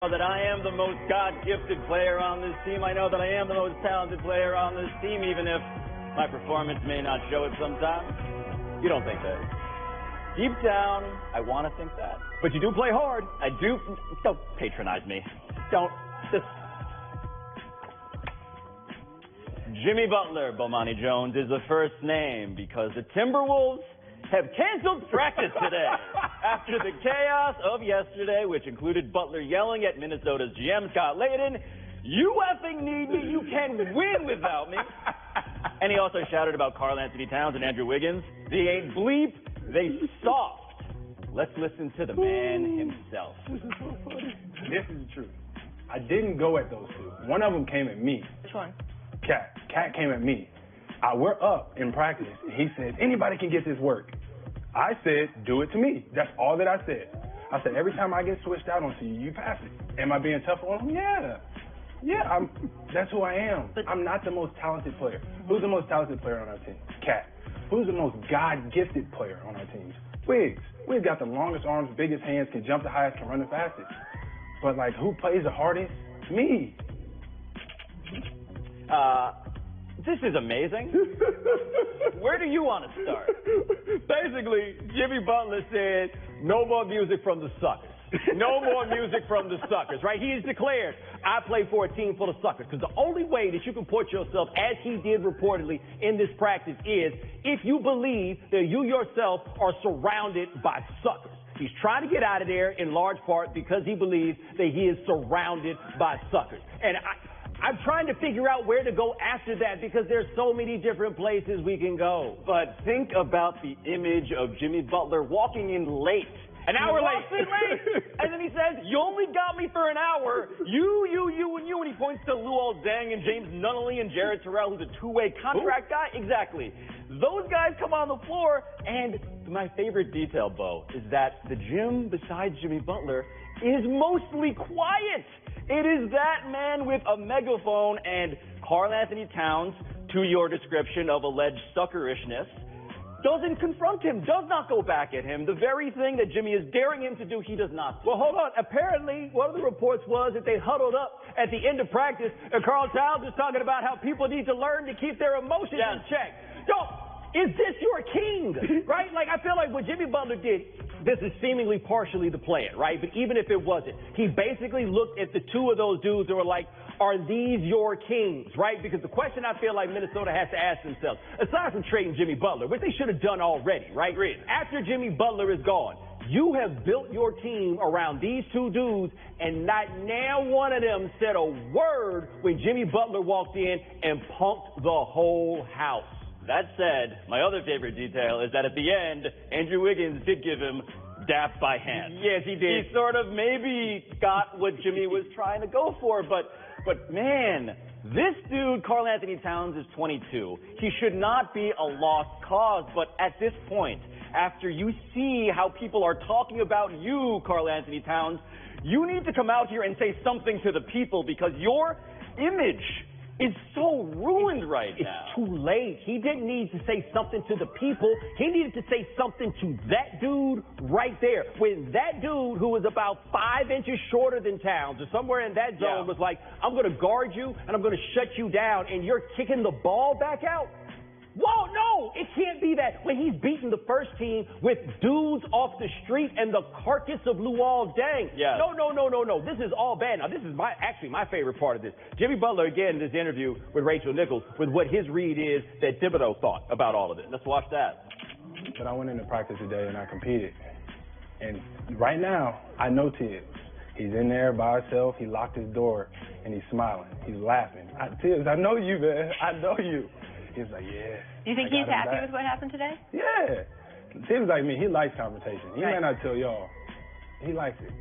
That I am the most God-gifted player on this team. I know that I am the most talented player on this team, even if my performance may not show it sometimes. You don't think that. Deep down, I want to think that. But you do play hard. I do. Don't patronize me. Don't. Just. Jimmy Butler, Bomani Jones, is the first name because the Timberwolves have canceled practice today after the chaos of yesterday, which included Butler yelling at Minnesota's GM Scott Layden, "You effing need me, you can win without me." And he also shouted about Karl Anthony Towns and Andrew Wiggins. They ain't bleep, they soft. Let's listen to the man himself. This is so funny. This is the truth. I didn't go at those two. One of them came at me. Which one? Cat. Cat came at me. We're up in practice. He said, anybody can get this work. I said, do it to me. That's all that I said. I said, every time I get switched out onto you, you pass it. Am I being tough on him? Yeah. That's who I am. But I'm not the most talented player. Who's the most talented player on our team? Cat. Who's the most God-gifted player on our teams? Wiggs. Wiggs got the longest arms, biggest hands, can jump the highest, can run the fastest. But, like, who plays the hardest? Me. This is amazing. Where do you want to start? Basically, Jimmy Butler said, no more music from the suckers. No more music from the suckers, right? He has declared, I play for a team full of suckers. Because the only way that you can put yourself, as he did reportedly in this practice, is if you believe that you yourself are surrounded by suckers. He's trying to get out of there in large part because he believes that he is surrounded by suckers. And I'm trying to figure out where to go after that because there's so many different places we can go. But think about the image of Jimmy Butler walking in late. An hour late. And then he says, you only got me for an hour. You, and you. And he points to Luol Deng and James Nunnally and Jared Terrell, who's a two-way contract guy. Exactly. Those guys come on the floor, and my favorite detail, Bo, is that the gym, besides Jimmy Butler, is mostly quiet. It is that man with a megaphone, and Karl Anthony Towns, to your description of alleged suckerishness, doesn't confront him, does not go back at him. The very thing that Jimmy is daring him to do, he does not. Well, hold on. Apparently, one of the reports was that they huddled up at the end of practice, and Karl Towns was talking about how people need to learn to keep their emotions in check. Is this your king? Right? Like, I feel like what Jimmy Butler did, this is seemingly partially the plan, right? But even if it wasn't, he basically looked at the two of those dudes and were like, are these your kings, right? Because the question I feel like Minnesota has to ask themselves, aside from trading Jimmy Butler, which they should have done already, right? After Jimmy Butler is gone, you have built your team around these two dudes, and not now one of them said a word when Jimmy Butler walked in and punked the whole house. That said, my other favorite detail is that at the end, Andrew Wiggins did give him dap by hand. Yes, he did. He sort of maybe got what Jimmy was trying to go for, but man, this dude, Karl Anthony Towns, is 22. He should not be a lost cause, but at this point, after you see how people are talking about you, Karl Anthony Towns, you need to come out here and say something to the people because your image is so ruined right now. It's too late. He didn't need to say something to the people. He needed to say something to that dude right there. When that dude, who was about 5 inches shorter than Towns, or somewhere in that zone, was like, I'm going to guard you, and I'm going to shut you down, and you're kicking the ball back out? Whoa, no, it can't be that when he's beating the first team with dudes off the street and the carcass of Luol Deng. No. This is all bad. Now, this is actually my favorite part of this. Jimmy Butler, again, in this interview with Rachel Nichols, with what his read is that Thibodeau thought about all of this. Let's watch that. But I went into practice today and I competed. And right now, I know Tibbs. He's in there by himself. He locked his door and he's smiling. He's laughing. Tibbs, I know you, man. I know you. He's like, yeah. Do you think he's happy with what happened today? Yeah. Seems like me. He likes confrontation. He may not tell y'all. He likes it.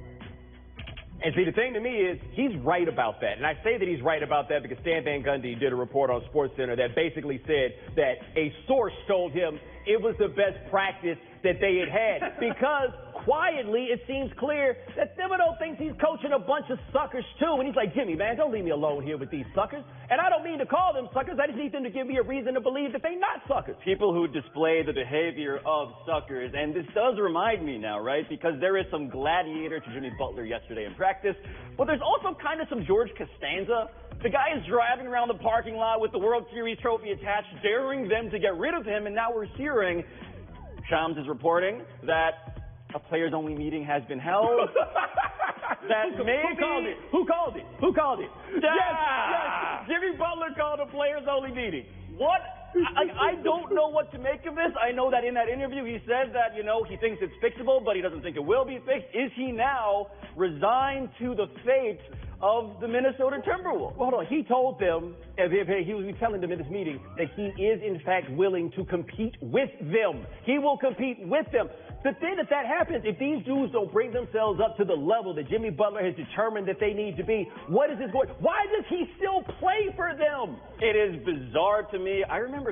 And see, the thing to me is he's right about that. And I say that he's right about that because Stan Van Gundy did a report on SportsCenter that basically said that a source told him it was the best practice that they had had because, quietly, it seems clear that Thibodeau thinks he's coaching a bunch of suckers too. And he's like, Jimmy, man, don't leave me alone here with these suckers. And I don't mean to call them suckers. I just need them to give me a reason to believe that they're not suckers. People who display the behavior of suckers. And this does remind me now, right? Because there is some gladiator to Jimmy Butler yesterday in practice. But there's also kind of some George Costanza. The guy is driving around the parking lot with the World Series trophy attached, daring them to get rid of him. And now we're hearing, Shams is reporting, that a players-only meeting has been held. That maybe... Who called it? Who called it? Who called it? Yes. Jimmy Butler called a players-only meeting. What? I don't know what to make of this. I know that in that interview he said that, you know, he thinks it's fixable, but he doesn't think it will be fixed. Is he now resigned to the fate of the Minnesota Timberwolves? Well, hold on. He told them, he was telling them in this meeting, that he is in fact willing to compete with them. He will compete with them. The thing that happens, if these dudes don't bring themselves up to the level that Jimmy Butler has determined that they need to be, what is this going? Why does he still play for them? It is bizarre to me. I remember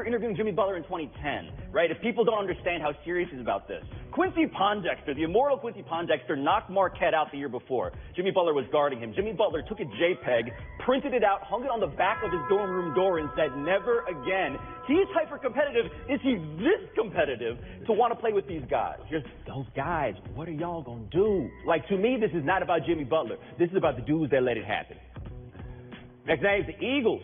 interviewing Jimmy Butler in 2010, right? If people don't understand how serious he's about this. Quincy Pondexter, the immortal Quincy Pondexter, knocked Marquette out the year before. Jimmy Butler was guarding him. Jimmy Butler took a JPEG, printed it out, hung it on the back of his dorm room door, and said, never again. He's hyper-competitive. Is he this competitive to want to play with these guys? Just those guys, what are y'all going to do? Like, to me, this is not about Jimmy Butler. This is about the dudes that let it happen. Next name is the Eagles.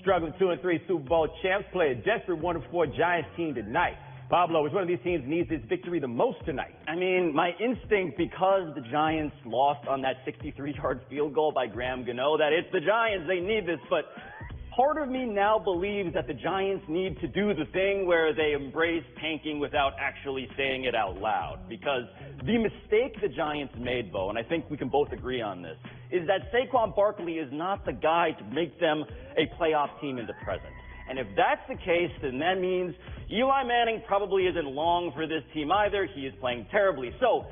Struggling 2-3 Super Bowl champs play a desperate 1-4 Giants team tonight. Pablo, which one of these teams needs this victory the most tonight? I mean, my instinct, because the Giants lost on that 63-yard field goal by Graham Gano, that it's the Giants, they need this, but part of me now believes that the Giants need to do the thing where they embrace tanking without actually saying it out loud. Because the mistake the Giants made, Bo, and I think we can both agree on this, is that Saquon Barkley is not the guy to make them a playoff team in the present. And if that's the case, then that means Eli Manning probably isn't long for this team either. He is playing terribly. So,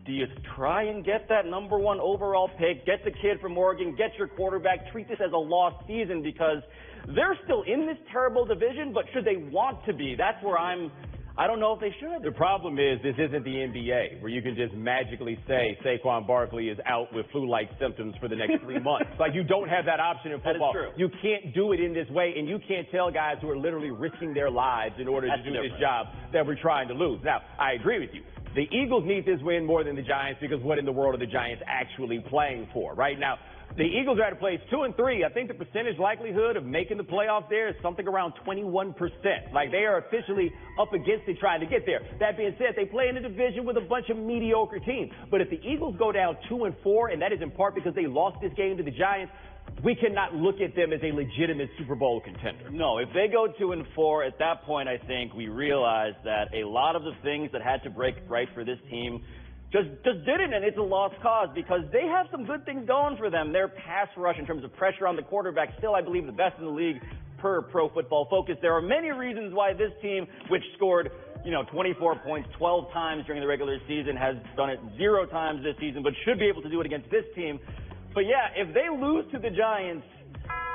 do you try and get that number 1 overall pick, get the kid from Oregon, get your quarterback, treat this as a lost season because they're still in this terrible division, but should they want to be? That's where I don't know if they should. The problem is this isn't the NBA where you can just magically say Saquon Barkley is out with flu-like symptoms for the next 3 months. Like, you don't have that option in football. That is true. You can't do it in this way, and you can't tell guys who are literally risking their lives in order to do this job that we're trying to lose. Now, I agree with you. The Eagles need this win more than the Giants because what in the world are the Giants actually playing for? Right now, the Eagles are at a place 2-3. I think the percentage likelihood of making the playoffs there is something around 21%. Like, they are officially up against it trying to get there. That being said, they play in a division with a bunch of mediocre teams. But if the Eagles go down 2-4, and that is in part because they lost this game to the Giants, we cannot look at them as a legitimate Super Bowl contender. No, if they go 2-4, at that point, I think we realize that a lot of the things that had to break right for this team just didn't, and it's a lost cause because they have some good things going for them. Their pass rush in terms of pressure on the quarterback, still, I believe, the best in the league per Pro Football Focus. There are many reasons why this team, which scored 24 points 12 times during the regular season, has done it 0 times this season, but should be able to do it against this team. But yeah, if they lose to the Giants,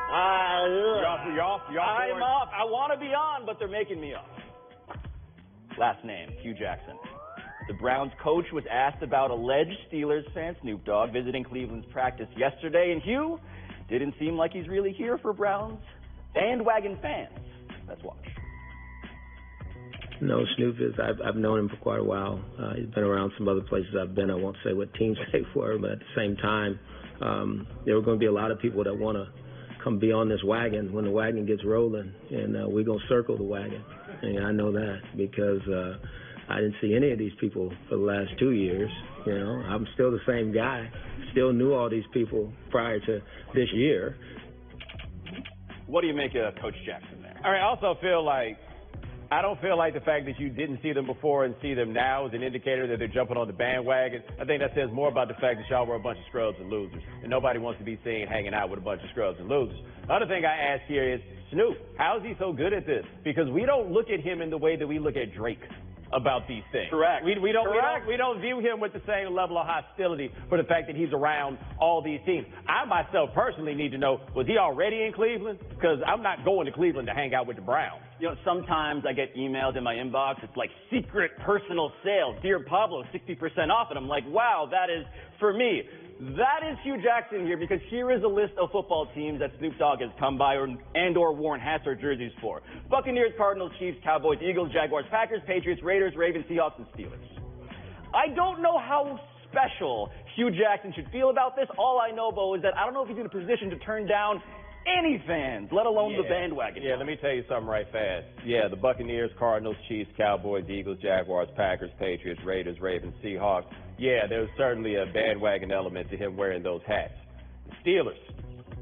You're off. I'm off. I want to be on, but they're making me off. Last name, Hugh Jackson. The Browns coach was asked about alleged Steelers fan Snoop Dogg visiting Cleveland's practice yesterday, and Hugh didn't seem like he's really here for Browns bandwagon fans. Let's watch. No, Snoop is. I've known him for quite a while. He's been around some other places I've been. I won't say what teams they were, but at the same time, there are going to be a lot of people that want to come be on this wagon when the wagon gets rolling, and we're going to circle the wagon. And I know that because I didn't see any of these people for the last 2 years. I'm still the same guy. Still knew all these people prior to this year. What do you make of Coach Jackson there? All right, I also feel like I don't feel like the fact that you didn't see them before and see them now is an indicator that they're jumping on the bandwagon. I think that says more about the fact that y'all were a bunch of scrubs and losers, and nobody wants to be seen hanging out with a bunch of scrubs and losers. The other thing I ask here is, Snoop, how is he so good at this? Because we don't look at him in the way that we look at Drake. about these things. Correct. We don't view him with the same level of hostility for the fact that he's around all these teams. I myself personally need to know, was he already in Cleveland? Because I'm not going to Cleveland to hang out with the Browns. You know, sometimes I get emails in my inbox. It's like secret personal sale. Dear Pablo, 60% off. And I'm like, wow, that is for me. That is Hugh Jackson here, because here is a list of football teams that Snoop Dogg has come by or worn hats or jerseys for. Buccaneers, Cardinals, Chiefs, Cowboys, Eagles, Jaguars, Packers, Patriots, Raiders, Ravens, Seahawks, and Steelers. I don't know how special Hugh Jackson should feel about this. All I know, Bo, is that I don't know if he's in a position to turn down any fans, let alone the bandwagon. Yeah, let me tell you something right fast. Yeah, the Buccaneers, Cardinals, Chiefs, Cowboys, Eagles, Jaguars, Packers, Patriots, Raiders, Ravens, Seahawks. Yeah, there's certainly a bandwagon element to him wearing those hats. The Steelers,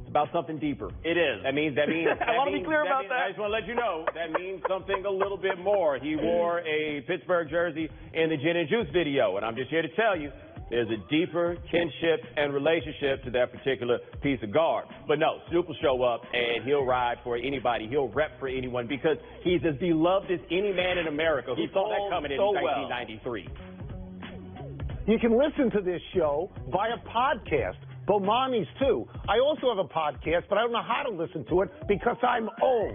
it's about something deeper. It is. That means I want to be clear about that. I just want to let you know that means something a little bit more. He wore a Pittsburgh jersey in the Gin and Juice video, and I'm just here to tell you, there's a deeper kinship and relationship to that particular piece of garb. But no, Snoop will show up and he'll ride for anybody. He'll rep for anyone because he's as beloved as any man in America. Who saw that coming in 1993? You can listen to this show via podcast. Bomani's too. I also have a podcast, but I don't know how to listen to it because I'm old.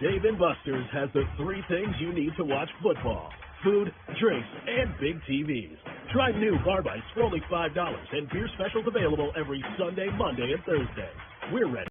Dave & Buster's has the 3 things you need to watch football: food, drinks, and big TVs. Try new bar bites for only $5, and beer specials available every Sunday, Monday, and Thursday. We're ready.